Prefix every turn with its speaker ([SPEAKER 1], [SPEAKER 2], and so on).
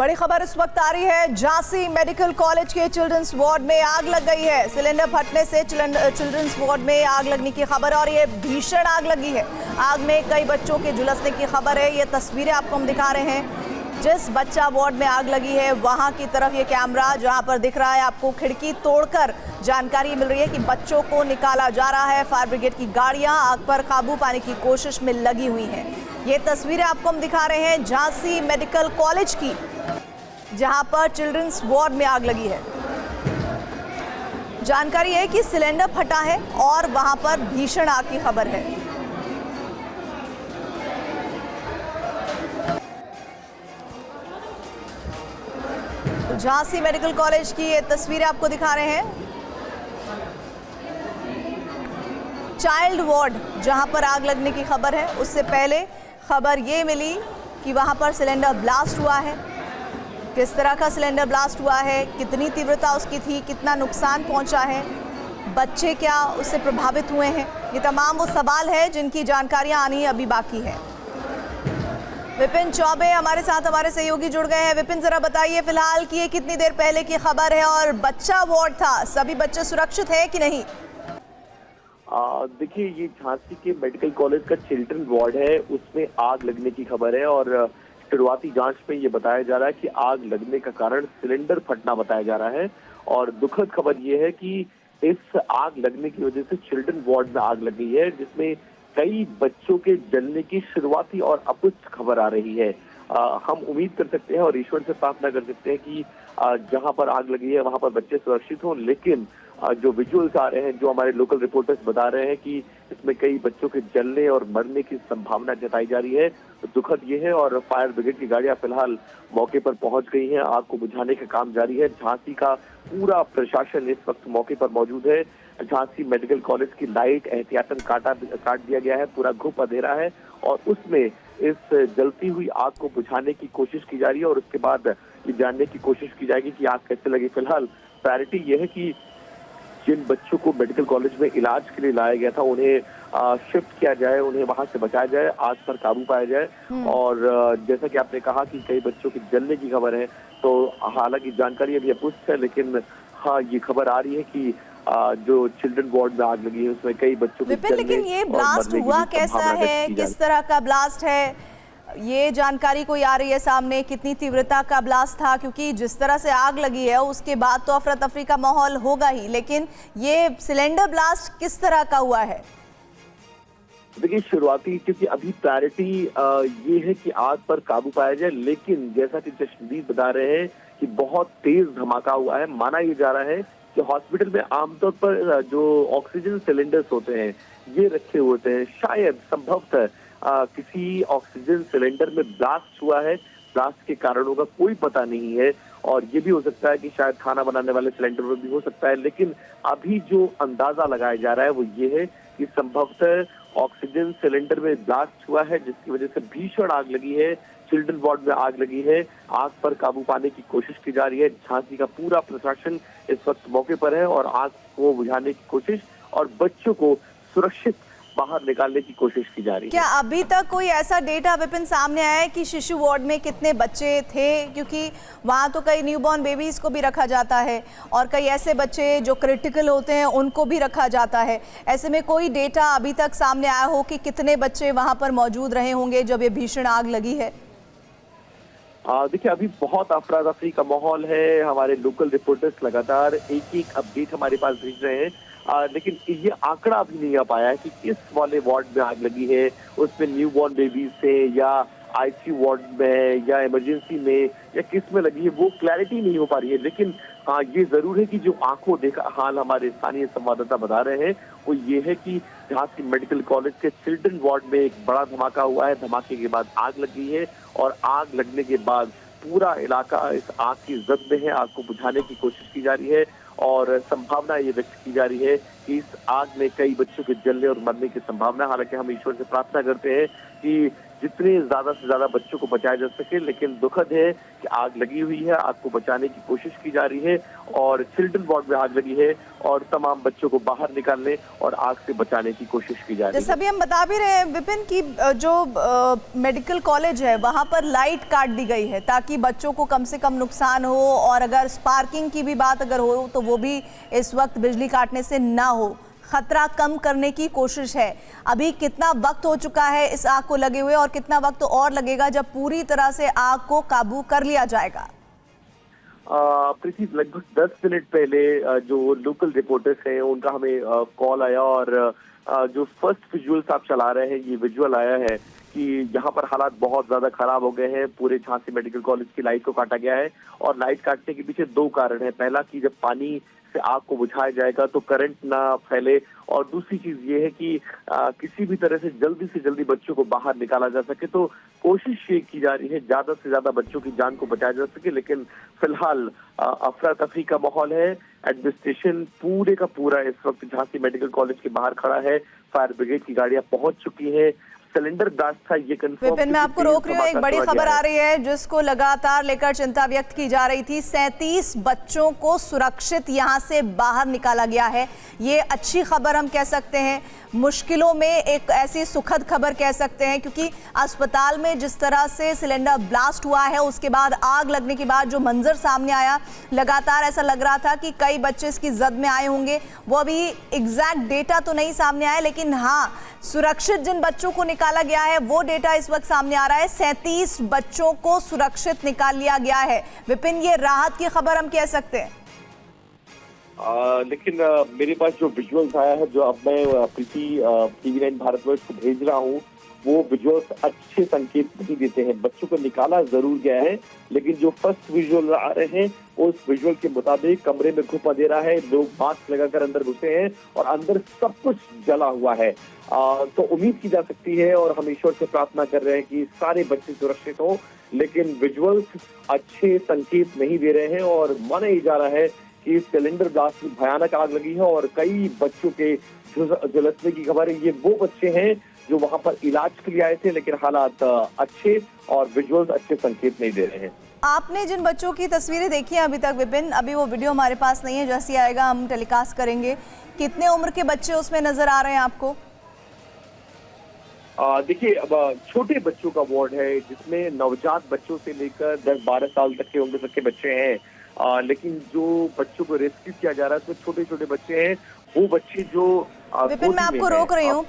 [SPEAKER 1] बड़ी खबर इस वक्त आ रही है। झांसी मेडिकल कॉलेज के चिल्ड्रंस वार्ड में आग लग गई है। सिलेंडर फटने से चिल्ड्रंस वार्ड में आग लगने की खबर है और ये भीषण आग लगी है। आग में कई बच्चों के झुलसने की खबर है। ये तस्वीरें आपको हम दिखा रहे हैं। जिस बच्चा वार्ड में आग लगी है वहां की तरफ ये कैमरा जहां पर दिख रहा है आपको, खिड़की तोड़कर जानकारी मिल रही है कि बच्चों को निकाला जा रहा है। फायर ब्रिगेड की गाड़ियां आग पर काबू पाने की कोशिश में लगी हुई हैं। ये तस्वीरें आपको हम दिखा रहे हैं झांसी मेडिकल कॉलेज की, जहां पर चिल्ड्रंस वार्ड में आग लगी है। जानकारी है कि सिलेंडर फटा है और वहां पर भीषण आग की खबर है। तो झांसी मेडिकल कॉलेज की ये तस्वीरें आपको दिखा रहे हैं। चाइल्ड वार्ड जहां पर आग लगने की खबर है, उससे पहले खबर ये मिली कि वहां पर सिलेंडर ब्लास्ट हुआ है। किस तरह का सिलेंडर ब्लास्ट हुआ है, कितनी तीव्रता उसकी थी, कितना नुकसान पहुंचा है, बच्चे क्या उससे प्रभावित हुए हैं, ये तमाम वो सवाल है जिनकी जानकारियां आनी अभी बाकी है। विपिन चौबे हमारे साथ, हमारे सहयोगी जुड़ गए हैं। विपिन, जरा बताइए फिलहाल कि ये कितनी देर पहले की खबर है और बच्चा वार्ड था, सभी बच्चे सुरक्षित हैं कि नहीं?
[SPEAKER 2] देखिए, ये झांसी के मेडिकल कॉलेज का चिल्ड्रन वार्ड है, उसमें आग लगने की खबर है और शुरुआती जांच में ये बताया जा रहा है कि आग लगने का कारण सिलेंडर फटना बताया जा रहा है। और दुखद खबर ये है कि इस आग लगने की वजह से चिल्ड्रन वार्ड में आग लगी है, जिसमें कई बच्चों के जलने की शुरुआती और अपुष्ट खबर आ रही है। हम उम्मीद कर सकते हैं और ईश्वर से प्रार्थना कर सकते हैं कि जहां पर आग लगी है वहां पर बच्चे सुरक्षित हों, लेकिन जो विजुअल्स आ रहे हैं, जो हमारे लोकल रिपोर्टर्स बता रहे हैं कि इसमें कई बच्चों के जलने और मरने की संभावना जताई जा रही है। तो दुखद ये है और फायर ब्रिगेड की गाड़ियां फिलहाल मौके पर पहुंच गई हैं। आग को बुझाने का काम जारी है। झांसी का पूरा प्रशासन इस वक्त मौके पर मौजूद है। झांसी मेडिकल कॉलेज की लाइट एहतियातन काट दिया गया है, पूरा ग्रुप अंधेरा है और उसमें इस जलती हुई आग को बुझाने की कोशिश की जा रही है और उसके बाद ये जानने की कोशिश की जाएगी कि आग कैसे लगी। फिलहाल प्रायोरिटी ये है कि जिन बच्चों को मेडिकल कॉलेज में इलाज के लिए लाया गया था उन्हें शिफ्ट किया जाए, उन्हें वहां से बचाया जाए, आग पर काबू पाया जाए। और जैसा कि आपने कहा कि कई बच्चों के जलने की खबर है, तो हालांकि जानकारी अभी अपुष्ट है, लेकिन हाँ, ये खबर आ रही है कि जो चिल्ड्रन वार्ड में आग लगी है उसमें कई बच्चों के जलने
[SPEAKER 1] लेकिन ये ब्लास्ट हुआ कैसा है, किस तरह का ब्लास्ट है, ये जानकारी कोई आ रही है सामने? कितनी तीव्रता का ब्लास्ट था? क्योंकि जिस तरह से आग लगी है उसके बाद तो अफरा तफरी का माहौल होगा ही, लेकिन ये सिलेंडर ब्लास्ट किस तरह का हुआ है?
[SPEAKER 2] देखिए, शुरुआती क्योंकि अभी प्रायोरिटी ये है कि आग पर काबू पाया जाए, लेकिन जैसा कि चश्मदीद बता रहे हैं कि बहुत तेज धमाका हुआ है। माना ये जा रहा है कि हॉस्पिटल में आमतौर पर जो ऑक्सीजन सिलेंडर्स होते हैं ये रखे होते हैं, शायद संभवतः किसी ऑक्सीजन सिलेंडर में ब्लास्ट हुआ है। ब्लास्ट के कारणों का कोई पता नहीं है और ये भी हो सकता है कि शायद खाना बनाने वाले सिलेंडर में भी हो सकता है, लेकिन अभी जो अंदाजा लगाया जा रहा है वो ये है कि संभवतः ऑक्सीजन सिलेंडर में ब्लास्ट हुआ है, जिसकी वजह से भीषण आग लगी है। चिल्ड्रन वार्ड में आग लगी है, आग पर काबू पाने की कोशिश की जा रही है। झांसी का पूरा प्रशासन इस वक्त मौके पर है और आग को बुझाने की कोशिश और बच्चों को सुरक्षित बाहर निकालने की कोशिश की जा रही है।
[SPEAKER 1] क्या अभी तक कोई ऐसा डेटा विपिन सामने आया है कि शिशु वार्ड में कितने बच्चे थे? क्योंकि वहाँ तो कई न्यूबॉर्न बेबीज को भी रखा जाता है और कई ऐसे बच्चे जो क्रिटिकल होते हैं उनको भी रखा जाता है। ऐसे में कोई डेटा अभी तक सामने आया हो कि कितने बच्चे वहाँ पर मौजूद रहे होंगे जब ये भीषण आग लगी है?
[SPEAKER 2] देखिए, अभी बहुत अफरा तफरी का माहौल है। हमारे लोकल रिपोर्टर्स लगातार एक एक अपडेट हमारे पास भेज रहे हैं, लेकिन ये आंकड़ा अभी नहीं आ पाया है कि किस वाले वार्ड में आग लगी है, उसमें न्यूबॉर्न बेबीज से या आईसीयू वार्ड में या इमरजेंसी में या किस में लगी है, वो क्लैरिटी नहीं हो पा रही है। लेकिन हाँ, ये जरूर है कि जो आंखों देखा हाल हमारे स्थानीय संवाददाता बता रहे हैं वो ये है कि झांसी मेडिकल कॉलेज के चिल्ड्रन वार्ड में एक बड़ा धमाका हुआ है। धमाके के बाद आग लगी है और आग लगने के बाद पूरा इलाका इस आग की जद में है। आग को बुझाने की कोशिश की जा रही है और संभावना ये व्यक्त की जा रही है कि इस आग में कई बच्चों के जलने और मरने की संभावना। हालांकि हम ईश्वर से प्रार्थना करते हैं कि जितने ज्यादा से ज्यादा बच्चों को बचाया जा सके। लेकिन दुखद है कि आग लगी हुई है, आग को बचाने की कोशिश की जा रही है और चिल्ड्रन वार्ड में आग लगी है और तमाम बच्चों को बाहर निकालने और आग से बचाने की कोशिश की जा रही है।
[SPEAKER 1] जैसा भी हम बता भी रहे हैं विपिन की जो मेडिकल कॉलेज है वहां पर लाइट काट दी गई है ताकि बच्चों को कम से कम नुकसान हो, और अगर स्पार्किंग की भी बात अगर हो तो वो भी इस वक्त बिजली काटने से ना हो, खतरा कम करने की कोशिश है। अभी कितना वक्त हो चुका है इस आग को लगे हुए और कितना वक्त और लगेगा जब पूरी तरह से आग को काबू कर लिया जाएगा?
[SPEAKER 2] प्रीति, लगभग 10 मिनट पहले जो लोकल रिपोर्टर्स हैं उनका हमें कॉल आया और जो फर्स्ट विजुअल्स आप चला रहे हैं ये विजुअल आया है कि यहाँ पर हालात बहुत ज्यादा खराब हो गए हैं। पूरे झांसी मेडिकल कॉलेज की लाइट को काटा गया है और लाइट काटने के पीछे दो कारण है। पहला कि जब पानी से आग को बुझाया जाएगा तो करंट ना फैले, और दूसरी चीज ये है कि किसी भी तरह से जल्दी बच्चों को बाहर निकाला जा सके। तो कोशिश ये की जा रही है ज्यादा से ज्यादा बच्चों की जान को बचाया जा सके। लेकिन फिलहाल अफरा तफरी का माहौल है। एडमिनिस्ट्रेशन पूरे का पूरा इस वक्त झांसी मेडिकल कॉलेज के बाहर खड़ा है। फायर ब्रिगेड की गाड़ियां पहुंच चुकी है। सिलेंडर ब्लास्ट था ये कंफर्म।
[SPEAKER 1] विपिन, मैं आपको रोक रही हूँ, एक बड़ी खबर आ रही है जिसको लगातार लेकर चिंता व्यक्त की जा रही थी। 37 बच्चों को सुरक्षित यहां से बाहर निकाला गया है। ये अच्छी खबर हम कह सकते हैं, मुश्किलों में एक ऐसी सुखद खबर कह सकते हैं, क्योंकि अस्पताल में जिस तरह से सिलेंडर ब्लास्ट हुआ है उसके बाद आग लगने के बाद जो मंजर सामने आया, लगातार ऐसा लग रहा था कि कई बच्चे इसकी जद में आए होंगे। वो अभी एग्जैक्ट डेटा तो नहीं सामने आया, लेकिन हाँ, सुरक्षित जिन बच्चों को निकाला गया है वो डेटा इस वक्त सामने आ रहा है। 37 बच्चों को सुरक्षित निकाल लिया गया है। विपिन, ये राहत की खबर हम कह सकते हैं।
[SPEAKER 2] लेकिन मेरे पास जो विजुअल्स आया है, जो अब मैं प्रीति TV9 भारतवर्ष को भेज रहा हूँ, वो विजुअल्स अच्छे संकेत नहीं देते हैं। बच्चों को निकाला जरूर गया है, लेकिन जो फर्स्ट विजुअल आ रहे हैं उस विजुअल के मुताबिक कमरे में घुप अंधेरा है, लोग मास्क लगाकर अंदर घुसे हैं और अंदर सब कुछ जला हुआ है। तो उम्मीद की जा सकती है और हम ईश्वर से प्रार्थना कर रहे हैं कि सारे बच्चे सुरक्षित हों। लेकिन विजुअल्स अच्छे संकेत नहीं दे रहे हैं और माना ही जा रहा है कि सिलेंडर ब्लास्ट में भयानक आग लगी है और कई बच्चों के झुलसने की खबर है। ये वो बच्चे हैं जो वहां पर इलाज के लिए आए थे, लेकिन हालात अच्छे और विजुअल्स अच्छे संकेत नहीं दे रहे हैं।
[SPEAKER 1] आपने जिन बच्चों की तस्वीरें देखी हैं अभी तक विपिन, अभी वो वीडियो हमारे पास नहीं है, जैसे आएगा हम टेलीकास्ट करेंगे। कितने उम्र के बच्चे उसमें नजर आ रहे हैं आपको?
[SPEAKER 2] देखिए, अब छोटे बच्चों का वार्ड है जिसमें नवजात बच्चों से लेकर 10-12 साल तक के उम्र तक के बच्चे हैं। लेकिन जो बच्चों को रेस्क्यू किया जा रहा है उसमें छोटे छोटे बच्चे हैं। वो बच्चे जो
[SPEAKER 1] विपिन, मैं आपको रोक रही हूँ।